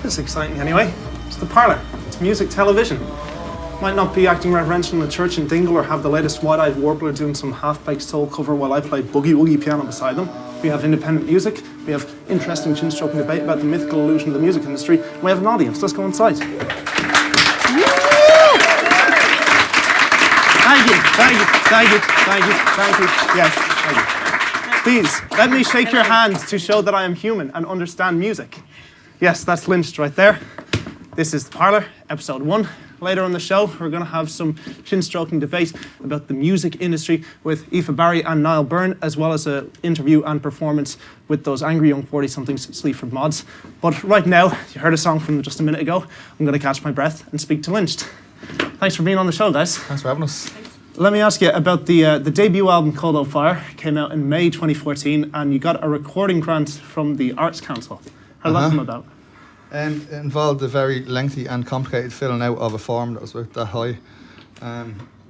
This is exciting anyway. It's the Parlour. It's music television. Might not be acting reverential in a church in Dingle or have the latest wide-eyed warbler doing some half-baked soul cover while I play boogie-woogie piano beside them. We have independent music. We have interesting chin-stroking debate about the mythical illusion of the music industry. And we have an audience. Let's go inside. Thank you. Yes, thank you. Please, let me shake your hand to show that I am human and understand music. Yes, that's lynched right there. This is The Parlour, episode 1. Later on the show, we're going to have some chin-stroking debate about the music industry with Aoife Barry and Niall Byrne, as well as an interview and performance with those angry young 40-somethings Sleaford mods. But right now, you heard a song from just a minute ago. I'm going to catch my breath and speak to Lynched. Thanks for being on the show, guys. Thanks for having us. Let me ask you about the debut album, Cold Old Fire. Came out in May 2014, and you got a recording grant from the Arts Council. How did that come about? It involved a very lengthy and complicated filling out of a form that was about that high,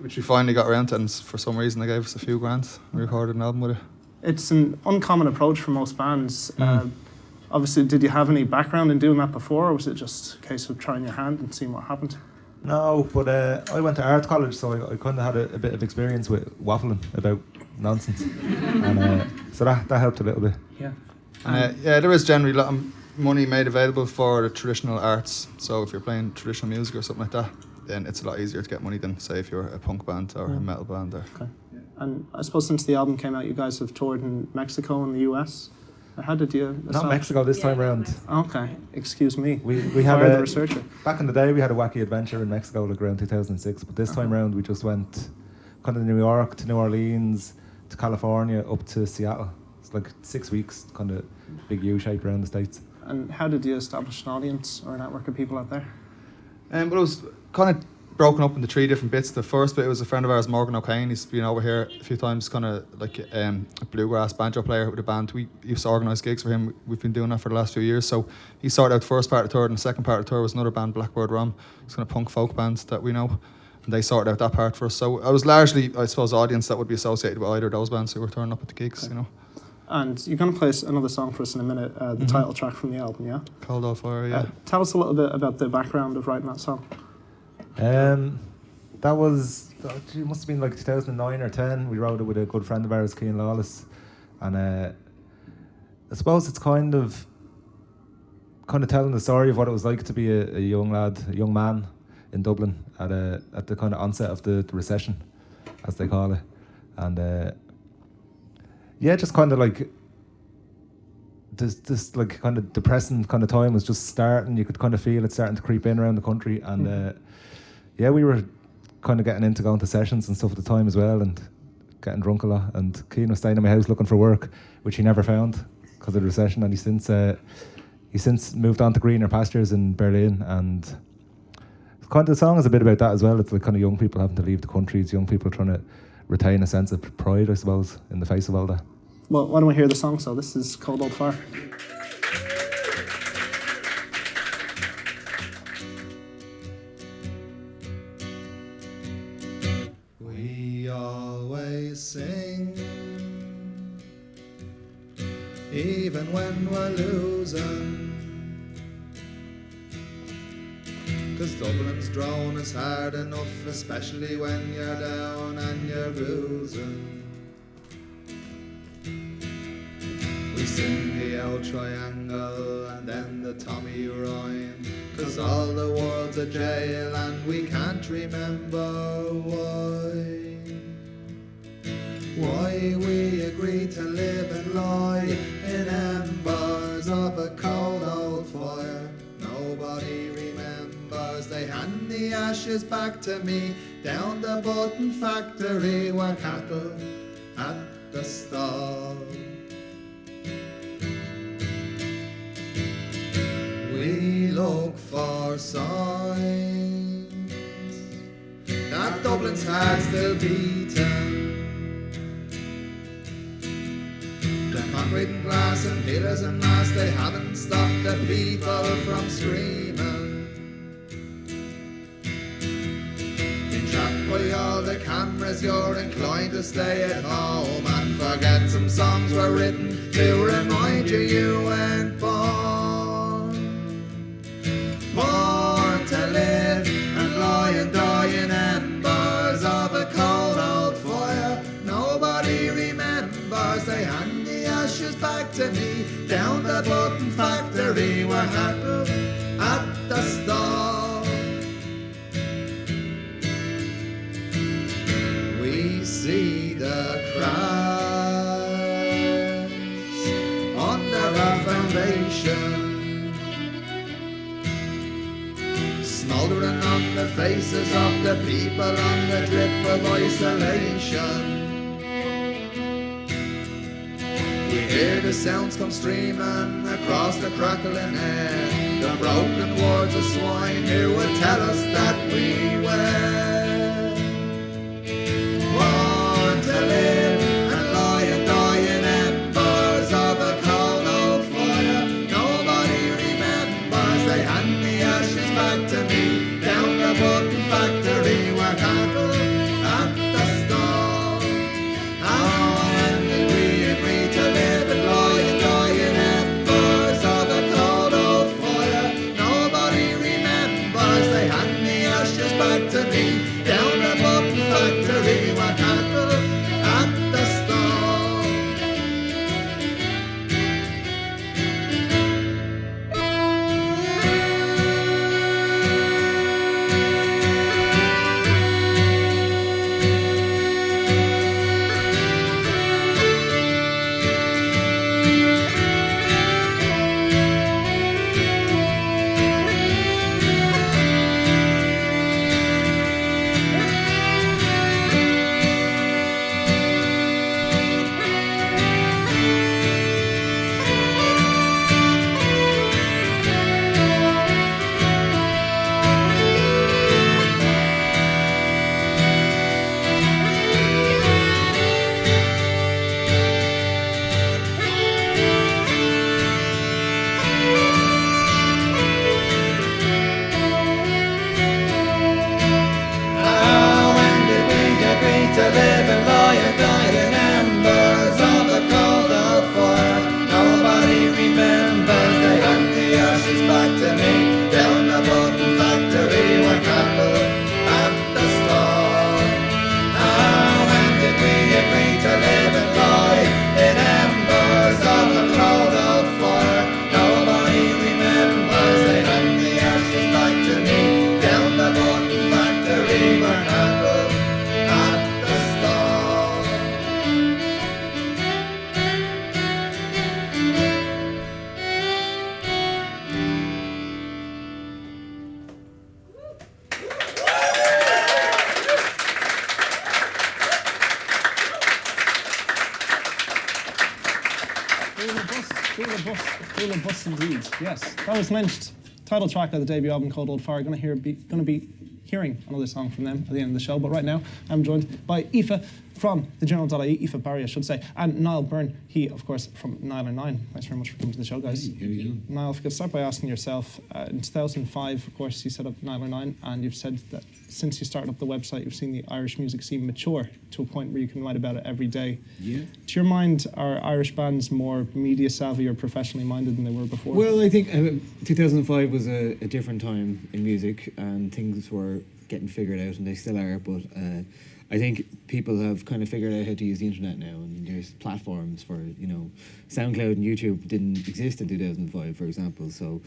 which we finally got around to, and for some reason they gave us a few grants. We recorded an album with it. It's an uncommon approach for most bands. Obviously, did you have any background in doing that before, or was it just a case of trying your hand and seeing what happened? No, but I went to art college, so I kind of had a bit of experience with waffling about nonsense, and so that helped a little bit. Yeah. There is generally a lot of money made available for the traditional arts. So if you're playing traditional music or something like that, then it's a lot easier to get money than, say, if you're a punk band or a metal band. Okay. And I suppose since the album came out, you guys have toured in Mexico and the US. How did you... Not Mexico this time round. Okay, excuse me. We had a researcher. Back in the day, we had a wacky adventure in Mexico, like around 2006. But this time round, we just went kind of New York to New Orleans to California up to Seattle. It's like 6 weeks, kind of big U-shape around the States. And how did you establish an audience or a network of people out there? Well, it was kind of broken up into 3 different bits. The first bit was a friend of ours, Morgan O'Kane. He's been over here a few times, kind of like a bluegrass banjo player with a band. We used to organise gigs for him. We've been doing that for the last few years. So he sorted out the first part of the tour, and the second part of the tour was another band, Blackbird Rum. It's kind of punk folk band that we know. And they sorted out that part for us. So I was largely, I suppose, audience that would be associated with either of those bands who were turning up at the gigs, okay. you know. And you're going to play another song for us in a minute, the title track from the album, yeah? Cold Old Fire, yeah. Tell us a little bit about the background of writing that song. That was, it must have been like 2009 or 10. We wrote it with a good friend of ours, Cian Lawless. And I suppose it's kind of telling the story of what it was like to be a young lad, a young man in Dublin at the kind of onset of the recession, as they call it. And just kind of like this like kind of depressing kind of time was just starting. You could kind of feel it starting to creep in around the country, and we were kind of getting into going to sessions and stuff at the time as well, and getting drunk a lot. And Cian was staying in my house looking for work, which he never found because of the recession. And he since moved on to greener pastures in Berlin. And kind of the song is a bit about that as well. It's like kind of young people having to leave the country. It's young people trying to retain a sense of pride, I suppose, in the face of all that. Well, why don't we hear the song? So this is Cold Old Fire. We always sing, even when we're losing, 'cause Dublin's drone is hard enough, especially when you're down and you're bruising. We sing the L triangle and then the Tommy rhyme, 'cause all the world's a jail and we can't remember why we agreed to live and lie in embers of a cold old fire. Nobody remembers. They hand the ashes back to me down the button factory where cattle at the stall. We look for signs that Dublin's heart still beating. The concrete and glass and pillars and mass, they haven't stopped the people from screaming. Entrapped by all the cameras, you're inclined to stay at home and forget some songs were written to remind you you weren't born. to me. Down the button factory we're handled at the stall. We see the cracks under our foundation, smouldering on the faces of the people on the drip of isolation. We hear the sounds come streaming across the crackling air, the broken words of swine who would tell us that we were born to live and lie and die in embers of a cold old fire. Nobody remembers, they hand the ashes back to me. Down the button factory where cattle at the stall. How when did we agree to live and lie and die in embers of a cold old fire? Nobody remembers, they hand the ashes back to me. Down the button factory where cattle at the stall. To live and lie and die in embers of a cold old fire. Nobody remembers, they hand the ashes back to me. Down the button factory where cattle at the stall. When did we agree to live and lie in embers of a cold old fire? Nobody remembers, they hand the ashes back to me. Down the button factory where cattle at the stall. Feel a bus indeed. Yes, that was Lynched. Title track of the debut album called Old Fire. Going to be hearing another song from them at the end of the show. But right now, I'm joined by Aoife from thejournal.ie, Aoife Barry, I should say, and Niall Byrne. He, of course, from Niall and Nine. Thanks very much for coming to the show, guys. Hey, here we go. Niall, if you could start by asking yourself, in 2005, of course, you set up Niall and Nine, and you've said that since you started up the website, you've seen the Irish music scene mature to a point where you can write about it every day. Yeah. To your mind, are Irish bands more media savvy or professionally minded than they were before? Well, I think 2005 was a different time in music, and things were getting figured out, and they still are. But I think people have kind of figured out how to use the internet now, and there's platforms for, SoundCloud and YouTube didn't exist in 2005, for example. So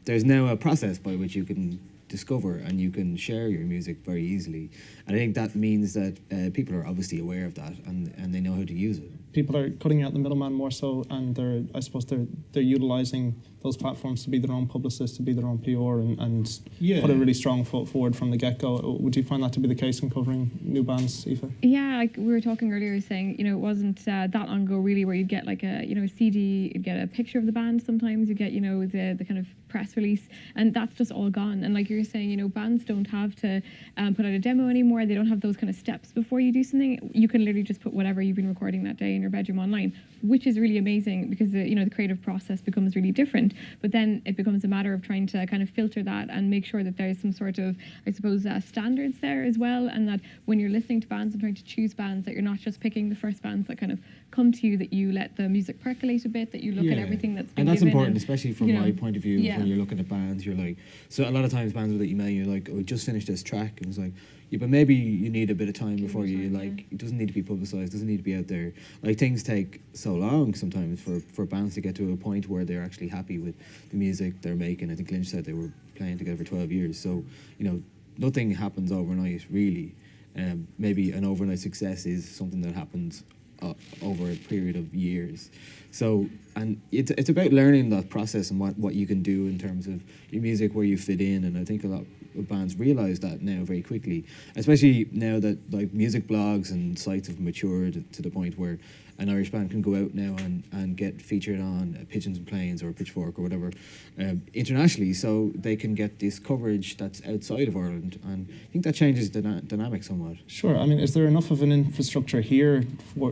there's now a process by which you can discover and you can share your music very easily. And I think that means that people are obviously aware of that, and they know how to use it. People are cutting out the middleman more so, and they're utilising those platforms to be their own publicists, to be their own PR, and put a really strong foot forward from the get-go. Would you find that to be the case in covering new bands, Aoife? Yeah, like we were talking earlier, saying, it wasn't that long ago really where you'd get like a CD, you'd get a picture of the band sometimes, you get, the kind of press release, and that's just all gone. And like you're saying, bands don't have to put out a demo anymore. They don't have those kind of steps before you do something. You can literally just put whatever you've been recording that day in your bedroom online, which is really amazing because the creative process becomes really different. But then it becomes a matter of trying to kind of filter that and make sure that there's some sort of, I suppose, standards there as well, and that when you're listening to bands and trying to choose bands, that you're not just picking the first bands that kind of come to you, that you let the music percolate a bit, that you look at everything that's been and that's given, important, especially from my point of view. Yeah. When you're looking at bands, you're like, so a lot of times bands will email you like, oh, we just finished this track, and it's like, Yeah, but maybe you need a bit of time before you like. It doesn't need to be publicized. Doesn't need to be out there. Like things take so long sometimes for bands to get to a point where they're actually happy with the music they're making. I think Lynch said they were playing together for 12 years. So nothing happens overnight really. Maybe an overnight success is something that happens over a period of years. So, and it's about learning that process and what you can do in terms of your music, where you fit in. And I think a lot of bands realise that now very quickly, especially now that like music blogs and sites have matured to the point where an Irish band can go out now and get featured on Pigeons and Planes or Pitchfork or whatever internationally, so they can get this coverage that's outside of Ireland, and I think that changes the dynamic somewhat. Sure. I mean, is there enough of an infrastructure here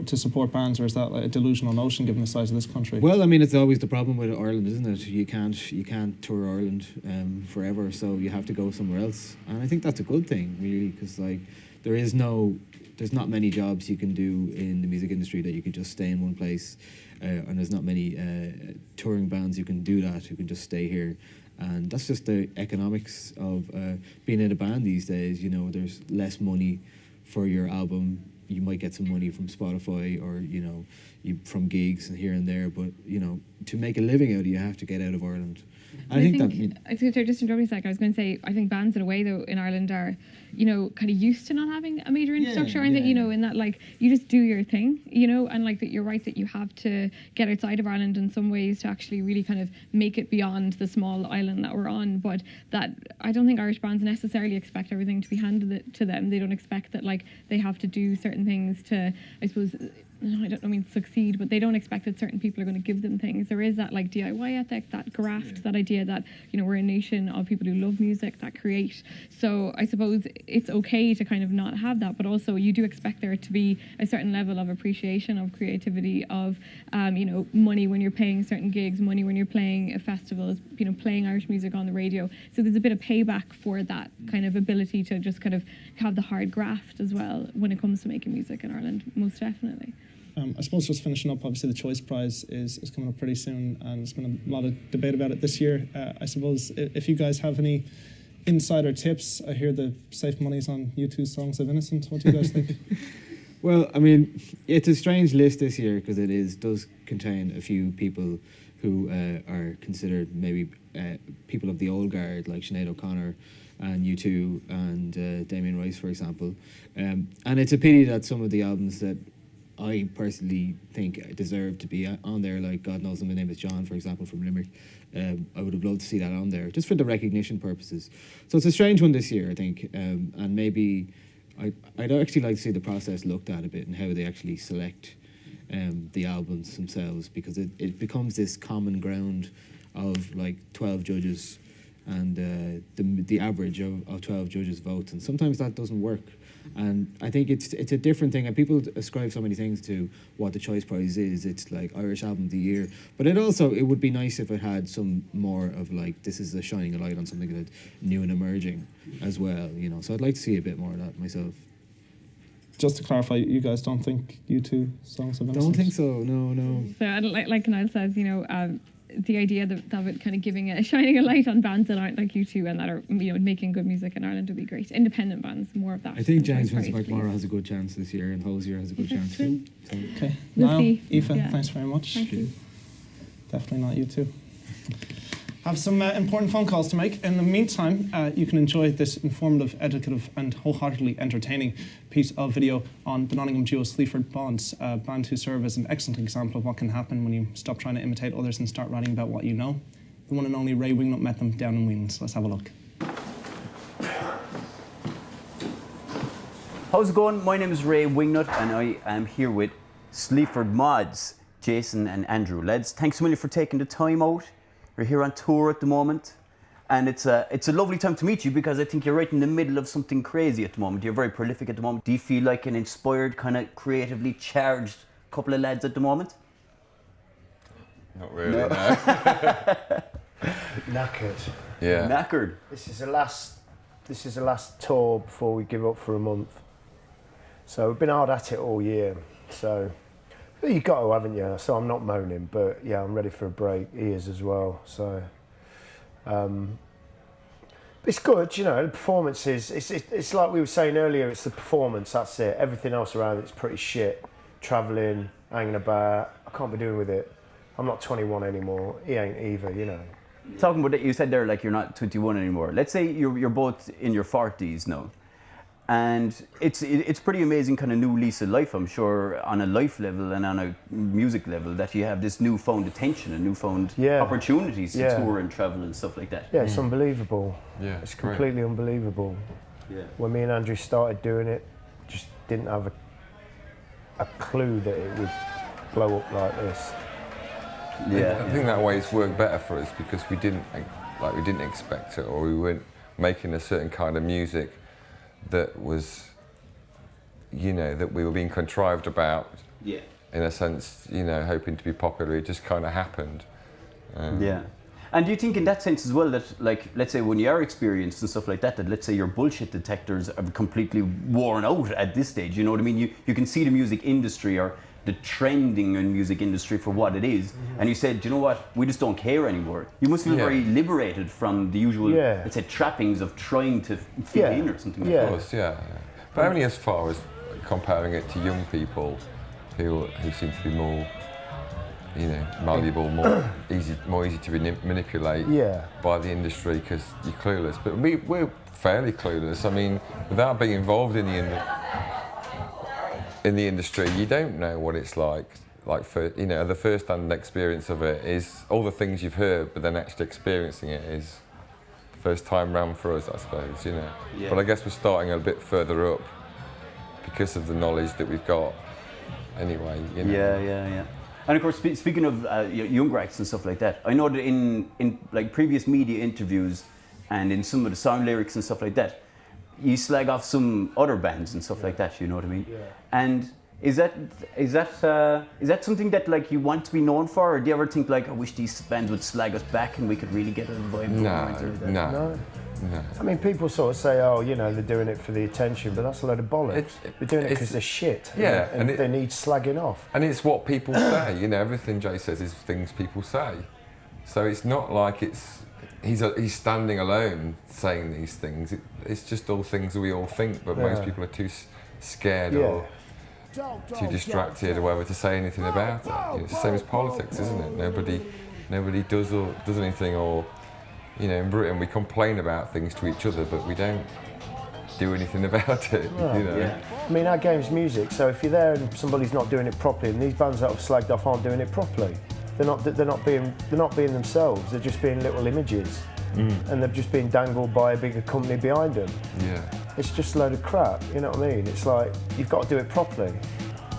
to support bands, or is that like a delusional notion given the size of this country? Well, I mean, it's always the problem with Ireland, isn't it? You can't tour Ireland forever, so you have to go somewhere else, and I think that's a good thing, really, because like there's not many jobs you can do in the music industry that you could just stay in one place, and there's not many touring bands who can do that, who can just stay here. And that's just the economics of being in a band these days. There's less money for your album. You might get some money from Spotify or from gigs here and there, but to make a living out of it, you have to get out of Ireland. I think just in a sec, I was going to say, I think bands in a way though in Ireland are, kind of used to not having a major infrastructure, and that in that like you just do your thing, and like that you're right that you have to get outside of Ireland in some ways to actually really kind of make it beyond the small island that we're on. But that I don't think Irish bands necessarily expect everything to be handed to them. They don't expect that like they have to do certain things to, I suppose, I don't mean succeed, but they don't expect that certain people are going to give them things. There is that like DIY ethic, that graft, that idea that we're a nation of people who love music, that create. So I suppose it's okay to kind of not have that, but also you do expect there to be a certain level of appreciation, of creativity, of money when you're playing certain gigs, money when you're playing festivals, playing Irish music on the radio. So there's a bit of payback for that kind of ability to just kind of have the hard graft as well when it comes to making music in Ireland, most definitely. I suppose just finishing up, obviously the Choice Prize is coming up pretty soon, and there's been a lot of debate about it this year. I suppose if you guys have any insider tips, I hear the safe money's on U2's Songs of Innocence. What do you guys think? Well, I mean, it's a strange list this year because it does contain a few people who are considered maybe people of the old guard, like Sinead O'Connor and U2 and Damien Rice, for example. And it's a pity that some of the albums that I personally think deserve to be on there, like God Knows My Name Is John, for example, from Limerick. I would have loved to see that on there, just for the recognition purposes. So it's a strange one this year, I think, and maybe I'd actually like to see the process looked at a bit and how they actually select the albums themselves, because it becomes this common ground of like 12 judges and the average of 12 judges votes, and sometimes that doesn't work. And I think it's a different thing, and people ascribe so many things to what the Choice Prize is. It's like Irish Album of the Year, but it would be nice if it had some more of like, this is a shining a light on something that's new and emerging as well, so I'd like to see a bit more of that myself. Just to clarify, you guys don't think U2 Songs of Innocence? Don't think so, no. So like Niall says, the idea that it kind of shining a light on bands that aren't like U2 and that are making good music in Ireland would be great. Independent bands, more of that. I think James Vincent McMorrow has a good chance this year, and Hosier has a good chance too. So. Okay, we'll Niall, see. Aoife, thanks very much. Thank you. Definitely not U2. Have some important phone calls to make. In the meantime, you can enjoy this informative, educative and wholeheartedly entertaining piece of video on the Nottingham duo Sleaford Bonds, a band who serve as an excellent example of what can happen when you stop trying to imitate others and start writing about what you know. The one and only Ray Wingnut met them down in Wheens. Let's have a look. How's it going? My name is Ray Wingnut and I am here with Sleaford Mods, Jason and Andrew. Lads, thanks a million for taking the time out. You're here on tour at the moment, and it's a lovely time to meet you because I think you're right in the middle of something crazy at the moment. You're very prolific at the moment. Do you feel like an inspired, kind of creatively charged couple of lads at the moment? Not really, no. Knackered. Yeah. Knackered. This is the last tour before we give up for a month. So we've been hard at it all year. So you got to, haven't you? So I'm not moaning, but yeah, I'm ready for a break. He is as well. So It's good, you know. The performances. It's like we were saying earlier. It's the performance. That's it. Everything else around it's pretty shit. Traveling, hanging about. I can't be doing with it. I'm not 21 anymore. He ain't either, you know. Talking about that, you said there like you're not 21 anymore. Let's say you're both in your 40s now, and it's pretty amazing kind of new lease of life. I'm sure on a life level and on a music level that you have this newfound attention and newfound opportunities to tour and travel and stuff like that. Yeah, it's unbelievable. Yeah, it's completely unbelievable. Yeah. When me and Andrew started doing it, just didn't have a clue that it would blow up like this. Yeah, I think that way it's worked better for us because we didn't expect it, or we weren't making a certain kind of music that was, you know, that we were being contrived about. Yeah. In a sense, you know, hoping to be popular. It just kind of happened. Yeah. And do you think in that sense as well that, like, let's say when you are experienced and stuff like that, that let's say your bullshit detectors are completely worn out at this stage, you know what I mean? You can see the music industry or the trending in music industry for what it is, and you said, you know what, we just don't care anymore. You must feel very liberated from the usual, let's say, trappings of trying to fit in or something like that. Of course, yeah. But only as far as comparing it to young people who seem to be more, you know, malleable, more easy to manipulate by the industry because you're clueless. But we're fairly clueless. I mean, without being involved in the industry, you don't know what it's like. Like, for, you know, the first-hand experience of it is all the things you've heard, but then actually experiencing it is first time round for us, I suppose, you know. Yeah. But I guess we're starting a bit further up because of the knowledge that we've got anyway, you know. Yeah. And of course, speaking of young acts and stuff like that, I know that in like previous media interviews and in some of the song lyrics and stuff like that, you slag off some other bands and stuff like that, you know what I mean? Yeah. And is that something that like you want to be known for, or do you ever think like, I wish these bands would slag us back and we could really get a vibe? No. I mean, people sort of say, oh, you know, they're doing it for the attention, but that's a load of bollocks. They're doing it because they're shit. Yeah, and they need slagging off. And it's what people say, you know. Everything Jay says is things people say. So it's not like he's standing alone saying these things. It's just all things we all think, but most people are too scared or too distracted or whatever to say anything about it. You know, it's the same as politics, isn't it? Nobody does anything, or, you know, in Britain we complain about things to each other, but we don't do anything about it. Well, you know. Yeah. I mean, our game's music, so if you're there and somebody's not doing it properly, and these bands that have slagged off aren't doing it properly, they're not being themselves. They're just being little images, and they're just being dangled by a bigger company behind them. Yeah. It's just a load of crap. You know what I mean? It's like you've got to do it properly.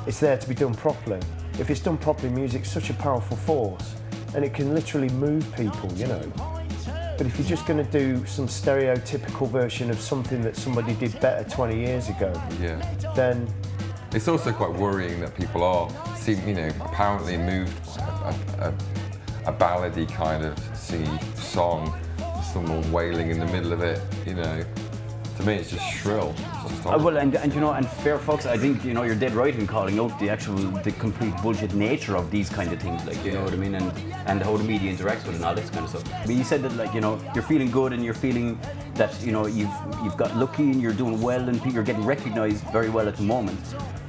It's there to be done properly. If it's done properly, music's such a powerful force, and it can literally move people. You know. But if you're just going to do some stereotypical version of something that somebody did better 20 years ago, then it's also quite worrying that people apparently moved by a ballady kind of song, someone wailing in the middle of it, you know. To me, it's just shrill. It's just well, and you know, and fair folks, I think, you know, you're dead right in calling out the complete bullshit nature of these kind of things, like, you know what I mean, and how the media interacts with it and all this kind of stuff. I mean, you said that, like, you know, you're feeling good and you're feeling that, you know, you've got lucky and you're doing well and you're getting recognised very well at the moment.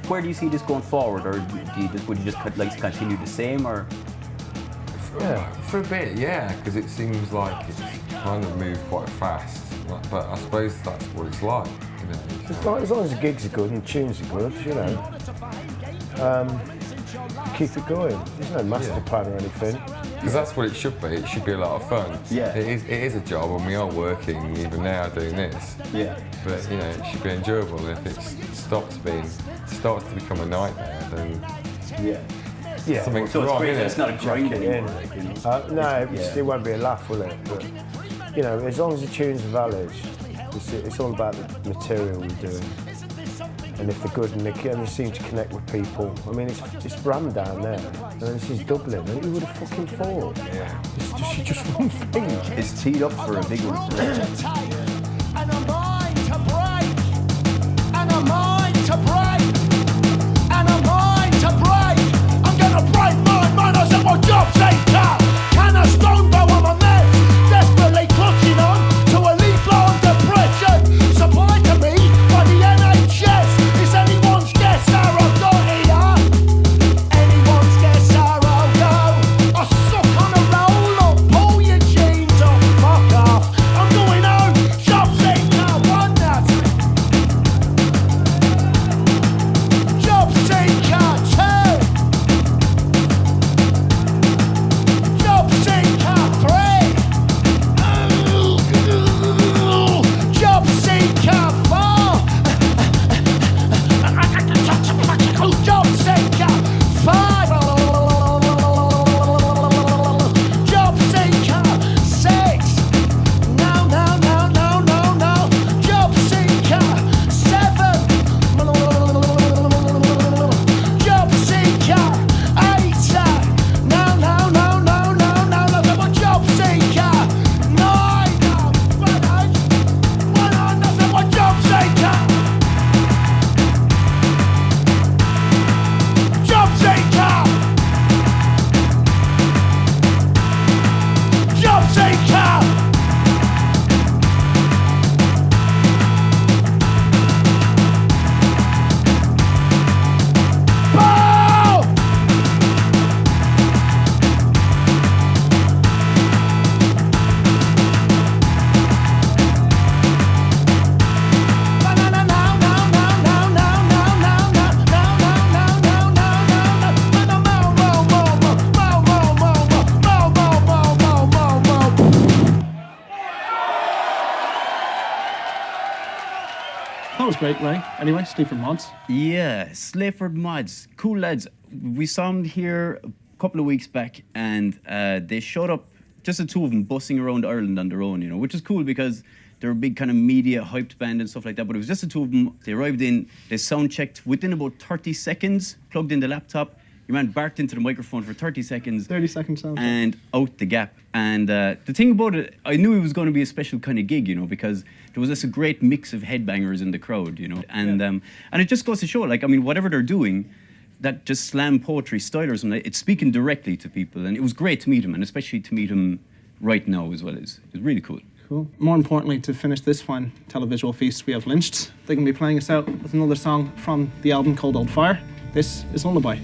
Where do you see this going forward, or would you just like to continue the same, or? Yeah, for a bit, yeah, because it seems like it's kind of moved quite fast. But I suppose that's what it's like, you know. It's like, as long as the gigs are good and the tunes are good, you know, keep it going. There's no master plan or anything. Because that's what it should be. It should be a lot of fun. Yeah. It is a job, and we are working even now doing this. Yeah. But, you know, it should be enjoyable. And if it starts to become a nightmare, then something's so wrong. It's not a grind anymore. It won't be a laugh, will it? But, you know, as long as the tunes are valid, it's all about the material we're doing. And if they're good and they seem to connect with people. I mean, it's Bram down there, and this is Dublin, and who would have fucking thought? Yeah. It's just one thing. It's teed up for a big one. And a mind to break, and a mind to break, and a mind to break. I'm gonna break my mind, I said my job's ain't done. Can a stone bow on my neck, desperately clutching on to a leaf blown great, Ray. Anyway, Sleaford Mods. Yeah, Sleaford Mods. Cool lads. We saw them here a couple of weeks back, and they showed up, just the two of them, bussing around Ireland on their own, you know, which is cool because they're a big kind of media hyped band and stuff like that. But it was just the two of them. They arrived in, they sound checked within about 30 seconds, plugged in the laptop. Your man barked into the microphone for 30 seconds. 30 second sound. And out the gap. And the thing about it, I knew it was going to be a special kind of gig, you know, because there was just a great mix of headbangers in the crowd, you know. And and it just goes to show, like, I mean, whatever they're doing, that just slam poetry style or something, it's speaking directly to people. And it was great to meet him, and especially to meet him right now as well. It was really cool. Cool. More importantly, to finish this fine televisual feast, we have Lynched. They're going to be playing us out with another song from the album Cold Old Fire. This is Lullaby.